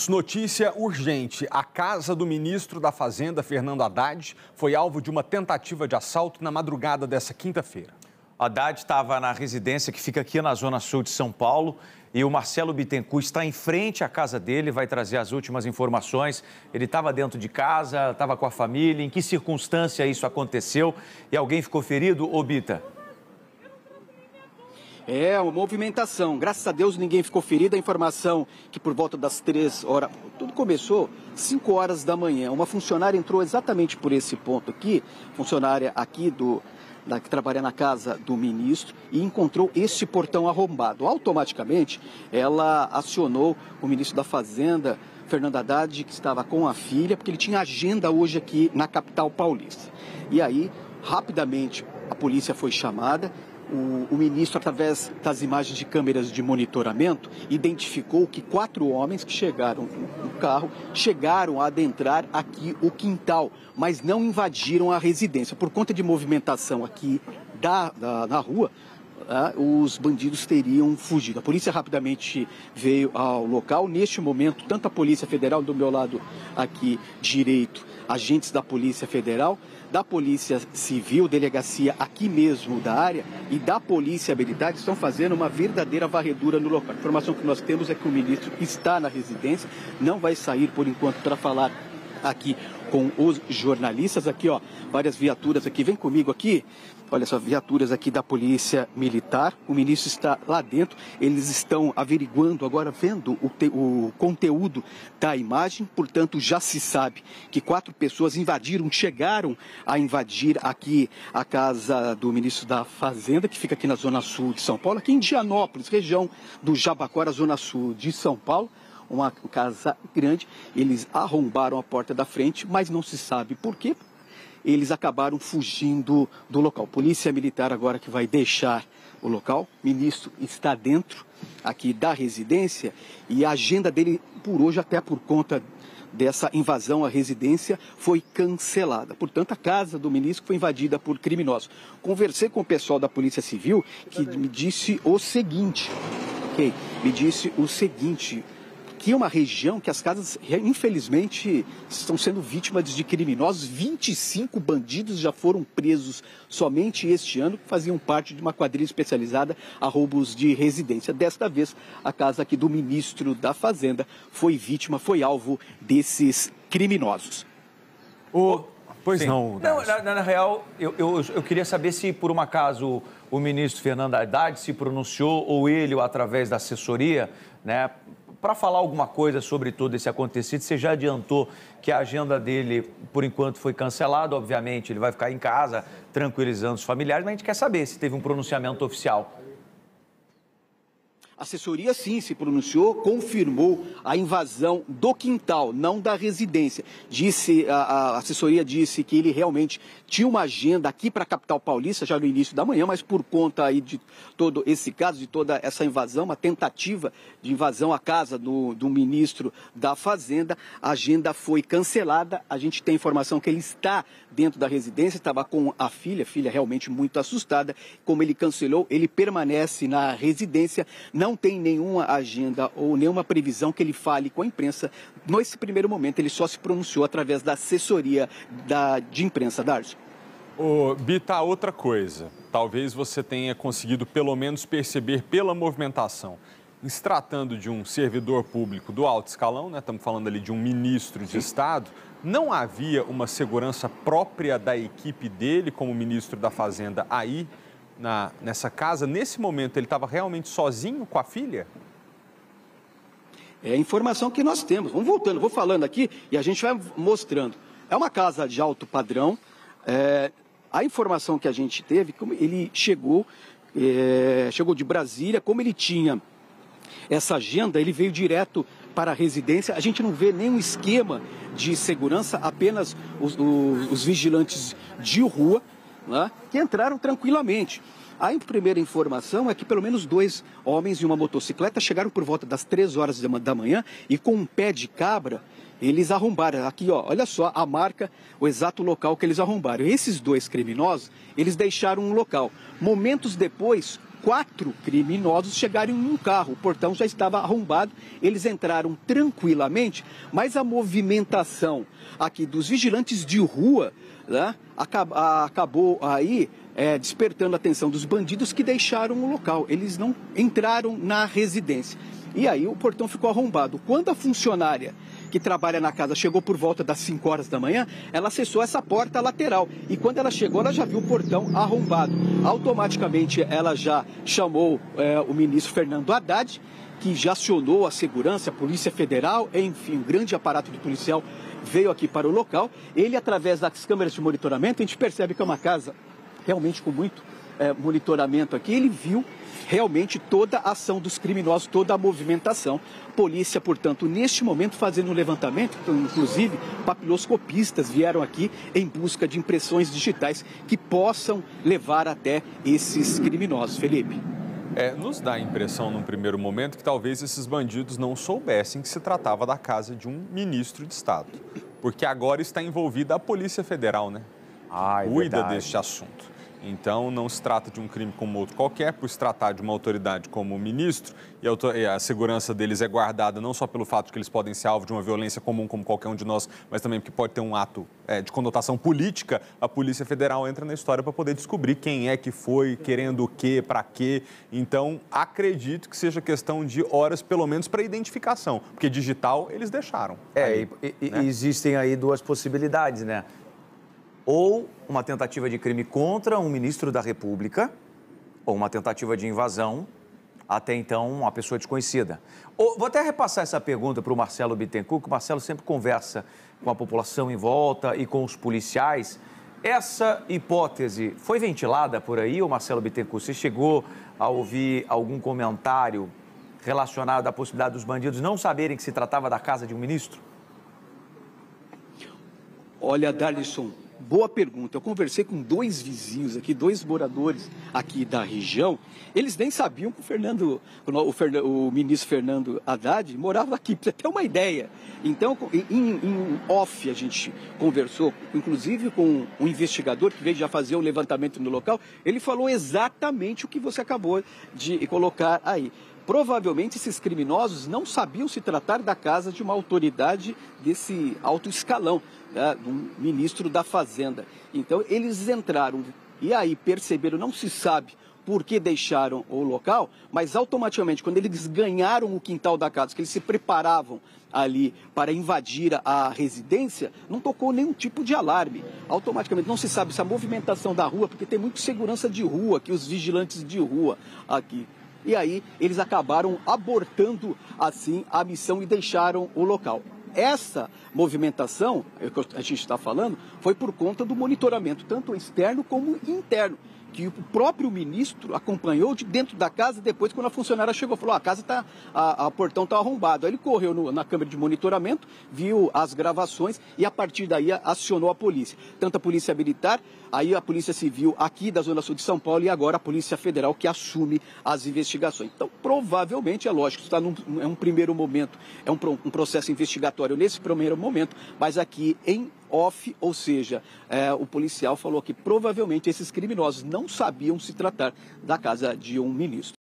Notícia urgente. A casa do ministro da Fazenda, Fernando Haddad, foi alvo de uma tentativa de assalto na madrugada dessa quinta-feira. Haddad estava na residência que fica aqui na Zona Sul de São Paulo e o Marcelo Bittencourt está em frente à casa dele, vai trazer as últimas informações. Ele estava dentro de casa, estava com a família, em que circunstância isso aconteceu e alguém ficou ferido, ô Bita? É uma movimentação. Graças a Deus ninguém ficou ferido. A informação que por volta das 3 horas, tudo começou 5 horas da manhã. Uma funcionária entrou exatamente por esse ponto aqui, funcionária aqui que trabalha na casa do ministro, e encontrou este portão arrombado. Automaticamente, ela acionou o ministro da Fazenda, Fernando Haddad, que estava com a filha, porque ele tinha agenda hoje aqui na capital paulista. E aí, rapidamente, a polícia foi chamada. O ministro, através das imagens de câmeras de monitoramento, identificou que 4 homens que chegaram no carro, chegaram a adentrar aqui o quintal, mas não invadiram a residência. Por conta de movimentação aqui na rua, os bandidos teriam fugido. A polícia rapidamente veio ao local. Neste momento, tanto a Polícia Federal, do meu lado aqui direito, agentes da Polícia Federal, da Polícia Civil, delegacia aqui mesmo da área, e da Polícia Militar estão fazendo uma verdadeira varredura no local. A informação que nós temos é que o ministro está na residência, não vai sair por enquanto para falar aqui com os jornalistas. Aqui, ó, várias viaturas aqui, vem comigo aqui. Olha só, viaturas aqui da Polícia Militar. O ministro está lá dentro. Eles estão averiguando agora, vendo o conteúdo da imagem. Portanto, já se sabe que 4 pessoas chegaram a invadir aqui a casa do ministro da Fazenda, que fica aqui na Zona Sul de São Paulo, aqui em Dianópolis, região do Jabaquara, Zona Sul de São Paulo. Uma casa grande. Eles arrombaram a porta da frente, mas não se sabe por quê. Eles acabaram fugindo do local. Polícia Militar agora que vai deixar o local. O ministro está dentro aqui da residência e a agenda dele por hoje, até por conta dessa invasão à residência, foi cancelada. Portanto, a casa do ministro foi invadida por criminosos. Conversei com o pessoal da Polícia Civil que me disse o seguinte, que é uma região que as casas, infelizmente, estão sendo vítimas de criminosos. 25 bandidos já foram presos somente este ano, que faziam parte de uma quadrilha especializada a roubos de residência. Desta vez, a casa aqui do ministro da Fazenda foi vítima, foi alvo desses criminosos. Pois Sim. não. Na real, eu queria saber se, por um acaso, o ministro Fernando Haddad se pronunciou, ou ele, ou através da assessoria, né, para falar alguma coisa sobre todo esse acontecido. Você já adiantou que a agenda dele, por enquanto, foi cancelada. Obviamente, ele vai ficar em casa, tranquilizando os familiares, mas a gente quer saber se teve um pronunciamento oficial. A assessoria, sim, se pronunciou, confirmou a invasão do quintal, não da residência. A assessoria disse que ele realmente tinha uma agenda aqui para a capital paulista, já no início da manhã, mas por conta aí de todo esse caso, de toda essa invasão, uma tentativa de invasão à casa do ministro da Fazenda, a agenda foi cancelada. A gente tem informação que ele está dentro da residência, estava com a filha realmente muito assustada. Como ele cancelou, ele permanece na residência, não tem nenhuma agenda ou nenhuma previsão que ele fale com a imprensa. Nesse primeiro momento, ele só se pronunciou através da assessoria de imprensa, Darcio. Bita, outra coisa. Talvez você tenha conseguido pelo menos perceber pela movimentação. Em se tratando de um servidor público do alto escalão, né? Estamos falando ali de um ministro de Estado, não havia uma segurança própria da equipe dele como ministro da Fazenda aí nessa casa? Nesse momento, ele estava realmente sozinho com a filha? É a informação que nós temos. Vamos voltando, vou falando aqui e a gente vai mostrando. É uma casa de alto padrão. A informação que a gente teve, como ele chegou de Brasília, como ele tinha essa agenda, ele veio direto para a residência. A gente não vê nenhum esquema de segurança, apenas os vigilantes de rua, né, que entraram tranquilamente. A primeira informação é que pelo menos 2 homens e uma motocicleta chegaram por volta das 3 horas da manhã e com um pé de cabra eles arrombaram. Aqui, ó, olha só a marca, o exato local que eles arrombaram. Esses 2 criminosos, eles deixaram um local. Momentos depois, 4 criminosos chegaram em um carro. O portão já estava arrombado, eles entraram tranquilamente, mas a movimentação aqui dos vigilantes de rua, né, acabou aí despertando a atenção dos bandidos, que deixaram o local. Eles não entraram na residência. E aí o portão ficou arrombado. Quando a funcionária que trabalha na casa chegou por volta das 5 horas da manhã, ela acessou essa porta lateral. E quando ela chegou, ela já viu o portão arrombado. Automaticamente ela já chamou o ministro Fernando Haddad, que já acionou a segurança, a Polícia Federal, enfim, um grande aparato de policial veio aqui para o local. Ele, através das câmeras de monitoramento, a gente percebe que é uma casa realmente com muito monitoramento aqui. Ele viu realmente toda a ação dos criminosos, toda a movimentação. Polícia, portanto, neste momento fazendo um levantamento, inclusive papiloscopistas vieram aqui em busca de impressões digitais que possam levar até esses criminosos. Felipe. Nos dá a impressão, num primeiro momento, que talvez esses bandidos não soubessem que se tratava da casa de um ministro de Estado. Porque agora está envolvida a Polícia Federal, né? Cuida deste assunto. Então, não se trata de um crime como outro qualquer, por se tratar de uma autoridade como o ministro, e a segurança deles é guardada não só pelo fato de que eles podem ser alvo de uma violência comum como qualquer um de nós, mas também porque pode ter um ato de conotação política. A Polícia Federal entra na história para poder descobrir quem é que foi, querendo o quê, para quê. Então, acredito que seja questão de horas, pelo menos, para identificação, porque digital eles deixaram. Né? Existem aí duas possibilidades, né? Ou uma tentativa de crime contra um ministro da República, ou uma tentativa de invasão, até então uma pessoa desconhecida. Vou até repassar essa pergunta para o Marcelo Bittencourt, que o Marcelo sempre conversa com a população em volta e com os policiais. Essa hipótese foi ventilada por aí, ou Marcelo Bittencourt? Você chegou a ouvir algum comentário relacionado à possibilidade dos bandidos não saberem que se tratava da casa de um ministro? Olha, Darlison, boa pergunta. Eu conversei com 2 vizinhos aqui, 2 moradores aqui da região. Eles nem sabiam que o ministro Fernando Haddad morava aqui, para você ter uma ideia. Então, em off, a gente conversou, inclusive com um investigador que veio já fazer o levantamento no local. Ele falou exatamente o que você acabou de colocar aí. Provavelmente esses criminosos não sabiam se tratar da casa de uma autoridade desse alto escalão, né, de um ministro da Fazenda. Então eles entraram e aí perceberam, não se sabe por que deixaram o local, mas automaticamente quando eles ganharam o quintal da casa, que eles se preparavam ali para invadir a residência, não tocou nenhum tipo de alarme. Automaticamente não se sabe se a movimentação da rua, porque tem muita segurança de rua aqui, os vigilantes de rua aqui. E aí eles acabaram abortando, assim, a missão e deixaram o local. Essa movimentação, que a gente está falando, foi por conta do monitoramento, tanto externo como interno, que o próprio ministro acompanhou de dentro da casa. Depois, quando a funcionária chegou, falou: a casa tá, a portão está arrombado. Aí ele correu na câmera de monitoramento, viu as gravações e a partir daí acionou a polícia. Tanto a polícia militar, aí a polícia civil aqui da Zona Sul de São Paulo e agora a Polícia Federal, que assume as investigações. Então, provavelmente, é lógico, está é um primeiro momento, é um processo investigatório nesse primeiro momento, mas aqui em off, ou seja, o policial falou que provavelmente esses criminosos não sabiam se tratar da casa de um ministro.